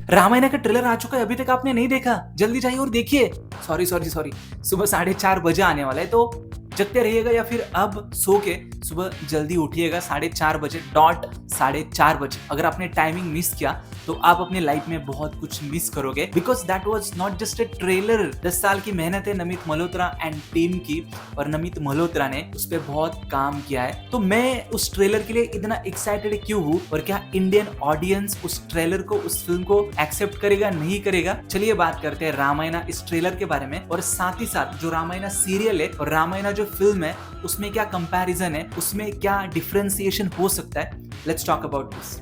रामायण का ट्रेलर आ चुका है, अभी तक आपने नहीं देखा, जल्दी जाइए और देखिए। सॉरी सॉरी सॉरी, सुबह 4:30 बजे आने वाला है, तो जगते रहिएगा या फिर अब सो के सुबह जल्दी उठिएगा 4:30 बजे, डॉट 4:30 बजे। अगर आपने टाइमिंग मिस किया तो आप अपने लाइफ में बहुत कुछ मिस करोगे, because that was not just a trailer. 10 साल की मेहनत है नमित मल्होत्रा एंड टीम की, और नमित मल्होत्रा ने उस पर बहुत काम किया है। तो मैं उस ट्रेलर के लिए इतना एक्साइटेड क्यों हूँ, और क्या इंडियन ऑडियंस उस ट्रेलर को, उस फिल्म को एक्सेप्ट करेगा नहीं करेगा। चलिए बात करते हैं रामायण इस ट्रेलर के बारे में, और साथ ही साथ जो रामायण सीरियल है और रामायण जो फिल्म है उसमें क्या कंपैरिजन है, उसमें क्या डिफरेंशिएशन हो सकता है। Let's talk about this.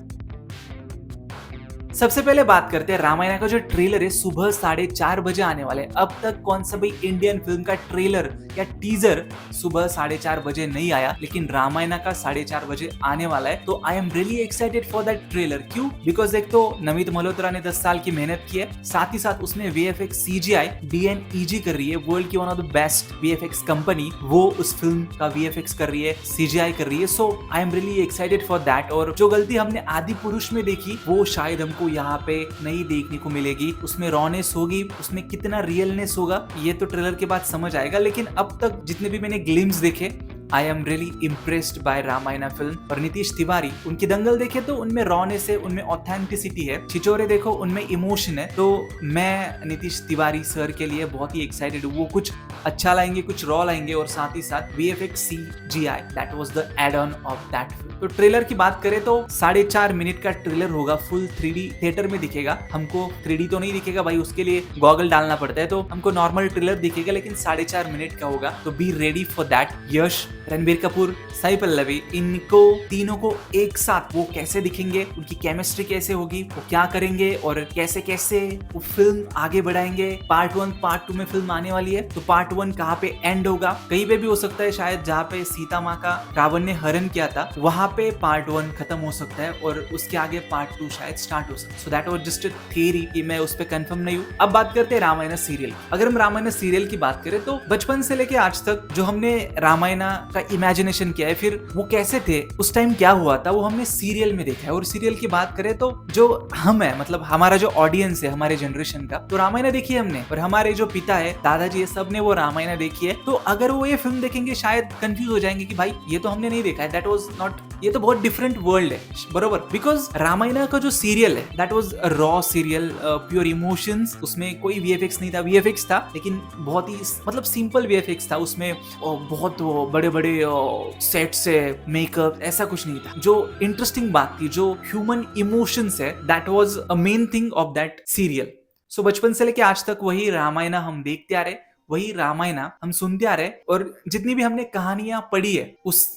सबसे पहले बात करते हैं रामायण का जो ट्रेलर है सुबह 4:30 बजे आने वाले हैं। अब तक कौन सा भी इंडियन फिल्म का ट्रेलर या टीजर सुबह 4:30 बजे नहीं आया, लेकिन रामायण का 4:30 बजे आने वाला है। तो आई am really excited for that trailer. क्यों? बिकॉज एक तो नमित मल्होत्रा ने 10 साल की मेहनत की है, साथ ही साथ उसने VFX CGI DNEG कर रही है, वर्ल्ड की one of the best VFX company, वो उस फिल्म का VFX कर रही है, CGI कर रही है। So I am really excited for that. और जो गलती हमने आदि पुरुष में देखी वो शायद हमको यहाँ पे नहीं देखने को मिलेगी। उसमें रॉनेस होगी, उसमें कितना रियलनेस होगा ये तो ट्रेलर के बाद समझ आएगा। लेकिन अब तक जितने भी मैंने ग्लिम्स देखे, I am really impressed by Ramayan film. और नीतीश तिवारी, उनकी दंगल देखे तो उनमें रॉनेस है, उनमें ऑथेंटिसिटी है। छिछोरे देखो, उनमें इमोशन है। तो मैं नीतीश तिवारी सर के लिए बहुत ही एक्साइटेड हूँ। वो कुछ अच्छा लाएंगे, कुछ रॉ लाएंगे, और साथ ही साथ VFX CGI, that was the add on of that film. तो ट्रेलर की बात करें तो 4.5 मिनट का ट्रेलर होगा, फुल 3D थिएटर में दिखेगा। हमको 3D तो नहीं दिखेगा भाई, उसके लिए गॉगल डालना पड़ता है, तो हमको नॉर्मल ट्रेलर दिखेगा, लेकिन 4.5 मिनट का होगा। तो बी रेडी फॉर दैट। यश, रणबीर कपूर, साई पल्लवी, इनको तीनों को एक साथ वो कैसे दिखेंगे, उनकी केमिस्ट्री कैसे होगी, वो क्या करेंगे और कैसे कैसे वो फिल्म आगे बढ़ाएंगे। पार्ट 1 पार्ट 2 में फिल्म आने वाली है, तो पार्ट 1 कहाँ पे एंड होगा, कहीं पे भी हो सकता है, शायद जहाँ पे सीता माँ का रावण ने हरण किया था वहां पे पार्ट 1 खत्म हो सकता है, और उसके आगे पार्ट 2 शायद स्टार्ट हो सकता है। सो that was just a theory कि मैं उस पर कंफर्म नहीं हूँ। अब बात करते हैं रामायण सीरियल। अगर हम रामायण सीरियल की बात करें तो बचपन से लेके आज तक जो हमने रामायण का इमेजिनेशन किया है, फिर वो कैसे थे, उस टाइम क्या हुआ था, वो हमने सीरियल में देखा है। और सीरियल की बात करें तो जो हम है, मतलब हमारा जो ऑडियंस है हमारे जनरेशन का, तो रामायण देखी है हमने, और हमारे जो पिता है, दादाजी है, सब ने वो रामायण देखी है। तो अगर वो ये फिल्म देखेंगे शायद कंफ्यूज हो जाएंगे कि भाई ये तो हमने नहीं देखा है, दैट वाज नॉट, ये तो बहुत डिफरेंट वर्ल्ड है, बरोबर। बिकॉज रामायण का जो सीरियल है that was a raw serial, pure emotions, उसमें कोई VFX नहीं था। VFX था लेकिन बहुत ही मतलब सिंपल VFX था, उसमें बहुत बड़े बड़े सेट से मेकअप, ऐसा कुछ नहीं था। जो इंटरेस्टिंग बात थी, जो ह्यूमन इमोशंस है, that was a main thing of that serial. So बचपन से लेके आज तक वही रामायण हम देखते आ रहे, वही रामायण हम सुनते आ रहे, और जितनी भी हमने कहानियां पढ़ी है उस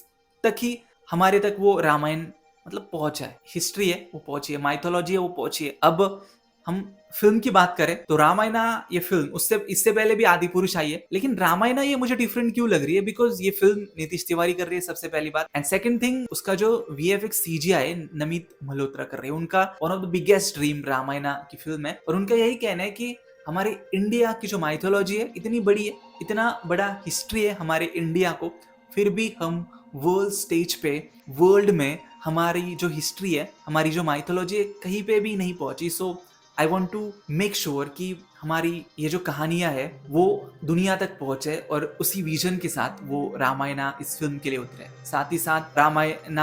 तक ही हमारे तक वो रामायण मतलब पहुंचा है। हिस्ट्री है वो पहुंची है, माइथोलॉजी है वो पहुंची है। अब हम फिल्म की बात करें तो रामायण ये फिल्म, उससे इससे पहले भी आदि पुरुष आई है, लेकिन रामायण ये मुझे डिफरेंट क्यों लग रही है, बिकॉज ये फिल्म नीतीश तिवारी कर रही है, सबसे पहली बात। एंड सेकंड थिंग, उसका जो VFX CGI नमित मल्होत्रा कर रहे हैं। उनका one of the biggest dream Ramayan की फिल्म है, और उनका यही कहना है कि हमारे इंडिया की जो माइथोलॉजी है इतनी बड़ी है, इतना बड़ा हिस्ट्री है हमारे इंडिया को, फिर भी हम वर्ल्ड स्टेज पे, वर्ल्ड में हमारी जो हिस्ट्री है, हमारी जो माइथोलॉजी है, कहीं पे भी नहीं पहुंची। So I want to make sure कि हमारी ये जो कहानियां है वो दुनिया तक पहुंचे, और उसी विजन के साथ वो रामायण इस फिल्म के लिए उतरे। साथ ही साथ रामायण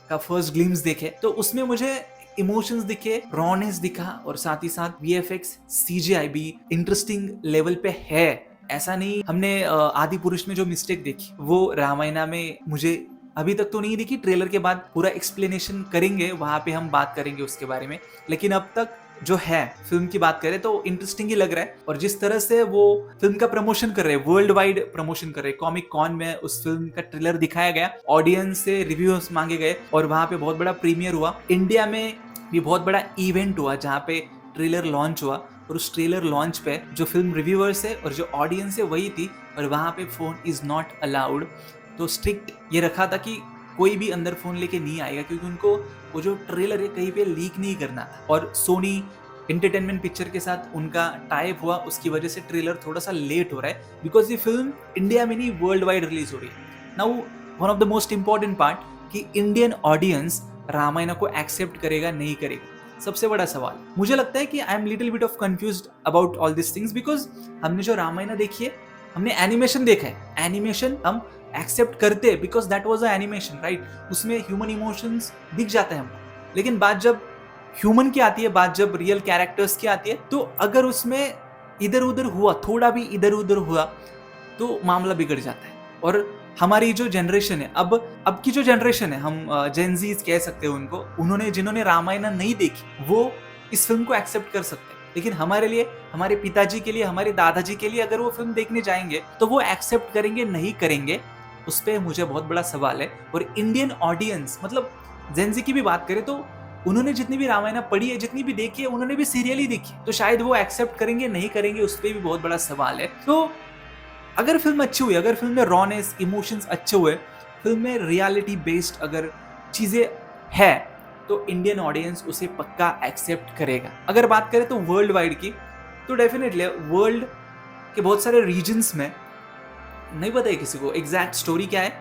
का फर्स्ट ग्लिम्स देखे तो उसमें मुझे इमोशंस दिखे, रॉनेस दिखा, और साथ ही साथ VFX CGI भी इंटरेस्टिंग लेवल पे है। ऐसा नहीं हमने आदि पुरुष में जो मिस्टेक देखी वो रामायण में मुझे अभी तक तो नहीं दिखी। ट्रेलर के बाद पूरा एक्सप्लेनेशन करेंगे, वहां पे हम बात करेंगे उसके बारे में। लेकिन अब तक जो है फिल्म की बात करें तो इंटरेस्टिंग ही लग रहा है, और जिस तरह से वो फिल्म का प्रमोशन कर रहे हैं, वर्ल्ड वाइड प्रमोशन कर रहे हैं। कॉमिक कॉन में उस फिल्म का ट्रेलर दिखाया गया, ऑडियंस से रिव्यूज मांगे गए, और वहां पे बहुत बड़ा प्रीमियर हुआ। इंडिया में भी बहुत बड़ा इवेंट हुआ जहाँ पे ट्रेलर लॉन्च हुआ, और उस ट्रेलर लॉन्च पे जो फिल्म रिव्यूअर्स है और जो ऑडियंस है वही थी, और वहां पे फोन इज नॉट अलाउड। तो स्ट्रिक्ट ये रखा था कि कोई भी अंदर फोन लेके नहीं आएगा, क्योंकि उनको वो जो ट्रेलर है कहीं पे लीक नहीं करना था। और सोनी एंटरटेनमेंट पिक्चर के साथ उनका टाइप हुआ, उसकी वजह से ट्रेलर थोड़ा सा लेट हो रहा है, बिकॉज ये फिल्म इंडिया में नहीं वर्ल्ड वाइड रिलीज हो रही है। Now one of the most important part कि इंडियन ऑडियंस रामायण को एक्सेप्ट करेगा नहीं करेगा। सबसे बड़ा सवाल। मुझे लगता है कि I am little bit of confused about all this things because हमने जो रामायण देखी है, हमने एनिमेशन देखा है, एनिमेशन हम एक्सेप्ट करते हैं because that was a animation, right? उसमें ह्यूमन इमोशंस दिख जाते हैं हमको। लेकिन बात जब ह्यूमन की आती है, बात जब रियल कैरेक्टर्स की आती है, तो अगर उसमें इधर उधर हुआ, थोड़ा भी इधर उधर हुआ, तो मामला बिगड़ जाता है। और हमारी जो जनरेशन है, अब की जो जनरेशन है, हम जेनजीज कह सकते हैं उनको, उन्होंने जिन्होंने रामायण नहीं देखी, वो इस फिल्म को एक्सेप्ट कर सकते हैं। लेकिन हमारे लिए, हमारे पिताजी के लिए, हमारे दादाजी के लिए अगर वो फिल्म देखने जाएंगे तो वो एक्सेप्ट करेंगे नहीं करेंगे, उस पर मुझे बहुत बड़ा सवाल है। और इंडियन ऑडियंस, मतलब जेनजी की भी बात करें तो उन्होंने जितनी भी रामायण पढ़ी है, जितनी भी देखी है, उन्होंने भी सीरियल ही देखी, तो शायद वो एक्सेप्ट करेंगे नहीं करेंगे, उस पर भी बहुत बड़ा सवाल है। तो अगर फिल्म अच्छी हुई, अगर फिल्म में रॉनेस, इमोशंस अच्छे हुए, फिल्म में रियलिटी बेस्ड अगर चीजें है, तो इंडियन ऑडियंस उसे पक्का एक्सेप्ट करेगा। अगर बात करें तो वर्ल्ड वाइड की, तो डेफिनेटली वर्ल्ड के बहुत सारे रीजन्स में नहीं पता है किसी को एग्जैक्ट स्टोरी क्या है,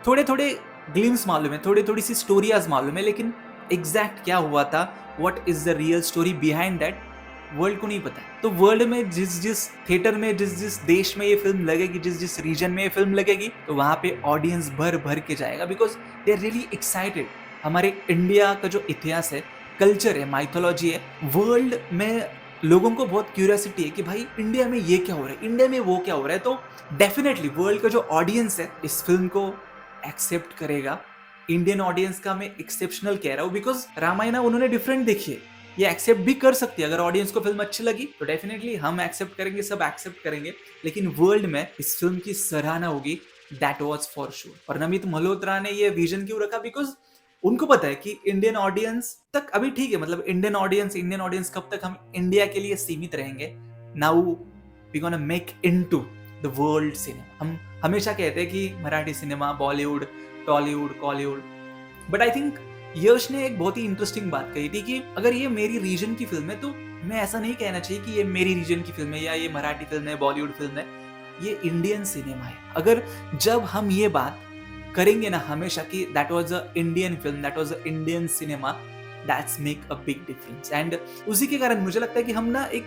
थोड़े थोड़े ग्लिम्स मालूम है, थोड़ी थोड़ी सी स्टोरीज मालूम है, लेकिन एग्जैक्ट क्या हुआ था, what is the real story behind that, world को नहीं पता है। तो वर्ल्ड में जिस जिस थिएटर में, जिस जिस देश में ये फिल्म लगेगी, जिस जिस रीजन में ये फिल्म लगेगी, तो वहां पे ऑडियंस भर भर के जाएगा because they are really excited. हमारे इंडिया का जो इतिहास है, कल्चर है, माइथोलॉजी है, वर्ल्ड में लोगों को बहुत क्यूरियोसिटी है कि भाई इंडिया में ये क्या हो रहा है, इंडिया में वो क्या हो रहा है। तो डेफिनेटली वर्ल्ड का जो ऑडियंस है इस फिल्म को एक्सेप्ट करेगा। इंडियन ऑडियंस का मैं एक्सेप्शनल कह रहा हूँ बिकॉज रामायण उन्होंने डिफरेंट देखी है, ये एक्सेप्ट भी कर सकती है। अगर ऑडियंस को फिल्म अच्छी लगी तो डेफिनेटली हम एक्सेप्ट करेंगे, सब एक्सेप्ट करेंगे, लेकिन वर्ल्ड में इस फिल्म की सराहना होगी, दैट वाज फॉर श्योर। और नमित मल्होत्रा ने ये विजन क्यों रखा, बिकॉज उनको पता है कि इंडियन ऑडियंस तक अभी ठीक है, मतलब इंडियन ऑडियंस कब तक हम इंडिया के लिए सीमित रहेंगे। Now we gonna make into the world cinema. हम हमेशा कहते हैं कि Marathi cinema, Bollywood, Tollywood, Kollywood, but I think Yash ने एक बहुत ही इंटरेस्टिंग बात कही थी कि अगर ये मेरी रीजन की फिल्म है तो मैं ऐसा नहीं कहना चाहिए कि ये मेरी रीजन की फिल्म है या ये मराठी फिल्म है, बॉलीवुड फिल्म है, ये इंडियन सिनेमा है। अगर जब हम ये बात करेंगे ना हमेशा कि that was a Indian film, that was a Indian cinema, that's make a big difference. And उसी के कारण मुझे लगता है कि हम ना एक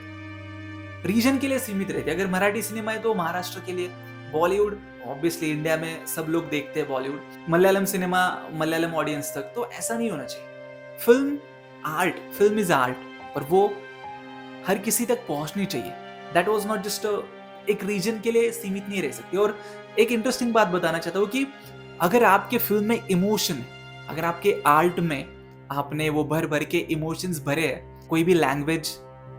रीजन के लिए सीमित रहते हैं। अगर मराठी सिनेमा है तो महाराष्ट्र के लिए, बॉलीवुड ऑब्वियसली इंडिया में सब लोग देखते हैं बॉलीवुड, मलयालम सिनेमा मलयालम ऑडियंस तक, तो ऐसा नहीं होना चाहिए। Film art, film is art, और वो हर किसी तक पहुंचनी चाहिए। दैट वाज नॉट जस्ट एक रीजन के लिए सीमित नहीं रह सकती। और एक इंटरेस्टिंग बात बताना चाहता हूँ कि अगर आपके फिल्म में इमोशन है, अगर आपके आर्ट में आपने वो भर भर के इमोशंस भरे हैं, कोई भी language,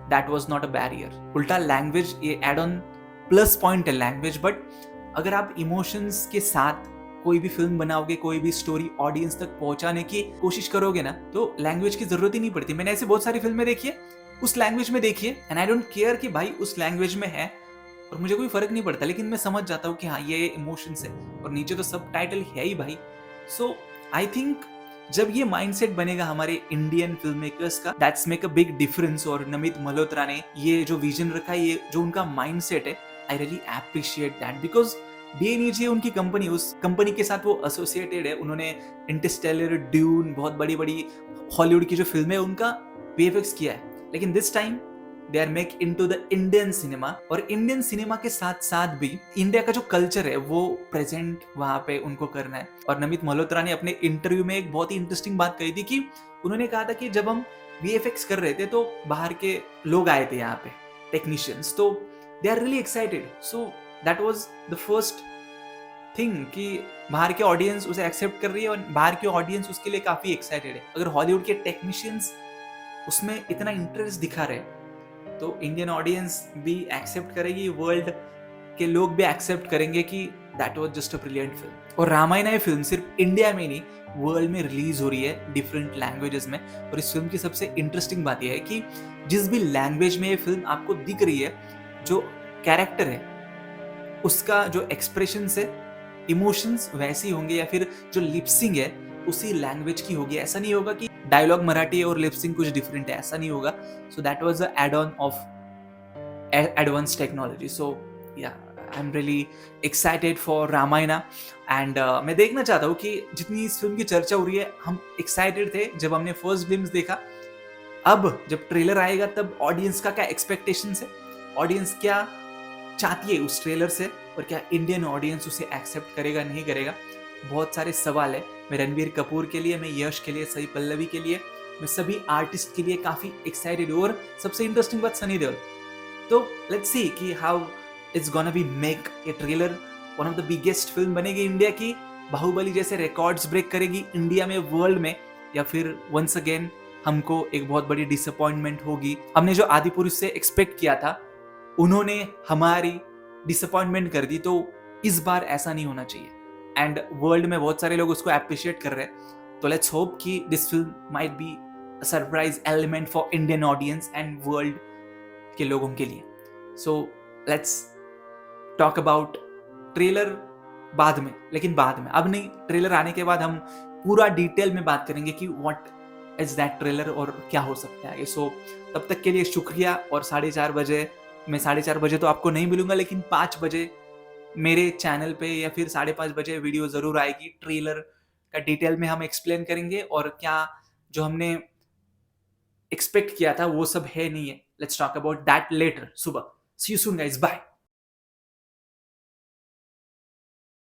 that was not a barrier. उल्टा लैंग्वेज ये एड ऑन प्लस पॉइंट है लैंग्वेज, बट अगर आप इमोशंस के साथ कोई भी फिल्म बनाओगे, कोई भी स्टोरी ऑडियंस तक पहुंचाने की कोशिश करोगे ना, तो लैंग्वेज की जरूरत ही नहीं पड़ती। मैंने ऐसे बहुत सारी फिल्में देखी है, उस लैंग्वेज में देखी है, एंड आई डोंट केयर कि भाई उस लैंग्वेज में है, और मुझे कोई फर्क नहीं पड़ता, लेकिन मैं समझ जाता हूँ कि हाँ ये इमोशंस है, और नीचे तो सब टाइटल है ही भाई। सो आई थिंक जब ये माइंडसेट बनेगा हमारे इंडियन फिल्म मेकर्स का, that's make a big difference. और नमित मल्होत्रा ने ये जो विजन रखा है, ये जो उनका माइंडसेट है, I really appreciate that because DNEG उनकी कंपनी, उस कंपनी के साथ वो एसोसिएटेड है। उन्होंने इंटरस्टेलर, ड्यून, बहुत बड़ी बड़ी हॉलीवुड की जो फिल्म है उनका वीएफएक्स किया है, लेकिन this time they are make into the Indian cinema. और इंडियन सिनेमा के साथ साथ भी इंडिया का जो कल्चर है वो प्रेजेंट वहां पे उनको करना है। और नमित मल्होत्रा ने अपने इंटरव्यू में एक बहुत ही इंटरेस्टिंग बात कही थी कि उन्होंने कहा था कि जब हम वीएफएक्स कर रहे थे तो बाहर के लोग आए थे यहाँ पे, टेक्नीशियंस, तो they are really excited. So that was the first thing कि बाहर के ऑडियंस उसे एक्सेप्ट कर रही है और बाहर के ऑडियंस उसके लिए काफी एक्साइटेड है। अगर हॉलीवुड के टेक्नीशियंस उसमें इतना इंटरेस्ट दिखा रहे तो इंडियन ऑडियंस भी एक्सेप्ट करेगी, वर्ल्ड के लोग भी एक्सेप्ट करेंगे कि that was just a brilliant film. और रामायण ये फिल्म सिर्फ इंडिया में नहीं, वर्ल्ड में रिलीज हो रही है डिफरेंट लैंग्वेजेस में। और इस फिल्म की सबसे इंटरेस्टिंग बात यह है कि जिस भी लैंग्वेज में ये फिल्म आपको दिख रही है, जो कैरेक्टर है उसका जो एक्सप्रेशन है, इमोशंस वैसे ही होंगे, या फिर जो लिपसिंग है उसी लैंग्वेज की होगी। ऐसा नहीं होगा कि डायलॉग मराठी और लिपसिंग कुछ डिफरेंट है, ऐसा नहीं होगा। So that was a add on of advance technology. So yeah I am really excited for Ramayana. And मैं देखना चाहता हूँ कि जितनी इस फिल्म की चर्चा हो रही है, हम एक्साइटेड थे जब हमने फर्स्ट ग्लिम्स देखा, अब जब ट्रेलर आएगा तब ऑडियंस का क्या एक्सपेक्टेशंस है, ऑडियंस क्या चाहती है उस ट्रेलर से, और क्या इंडियन ऑडियंस उसे एक्सेप्ट करेगा नहीं करेगा, बहुत सारे सवाल है। मैं रणबीर कपूर के लिए, मैं यश के लिए, सई पल्लवी के लिए, मैं सभी आर्टिस्ट के लिए काफी एक्साइटेड हूँ। और सबसे इंटरेस्टिंग बात सनी देओल। तो लेट्स सी कि how it's gonna be make ये trailer one of the biggest film बनेगी इंडिया की, बाहुबली जैसे रिकॉर्ड्स ब्रेक करेगी इंडिया में, वर्ल्ड में, या फिर वंस अगेन हमको एक बहुत बड़ी डिसअपॉइंटमेंट होगी। हमने जो आदि पुरुष से एक्सपेक्ट किया था उन्होंने हमारी डिसअपॉइंटमेंट कर दी, तो इस बार ऐसा नहीं होना चाहिए। एंड वर्ल्ड में बहुत सारे लोग उसको अप्रिशिएट कर रहे हैं, तो लेट्स होप कि this film might be a surprise element for Indian audience and world के लोगों के लिए। So let's talk about trailer बाद में, लेकिन बाद में, अब नहीं, ट्रेलर आने के बाद हम पूरा डिटेल में बात करेंगे कि व्हाट इज दैट ट्रेलर और क्या हो सकता है। सो तब तक के लिए शुक्रिया। और 4:30 बजे, मैं 4:30 बजे तो आपको नहीं मिलूंगा, लेकिन 5 बजे मेरे चैनल पे या फिर 5:30 बजे वीडियो जरूर आएगी। ट्रेलर का डिटेल में हम एक्सप्लेन करेंगे और क्या जो हमने एक्सपेक्ट किया था वो सब है नहीं है। Let's talk about that later सुबह। See you soon guys, bye.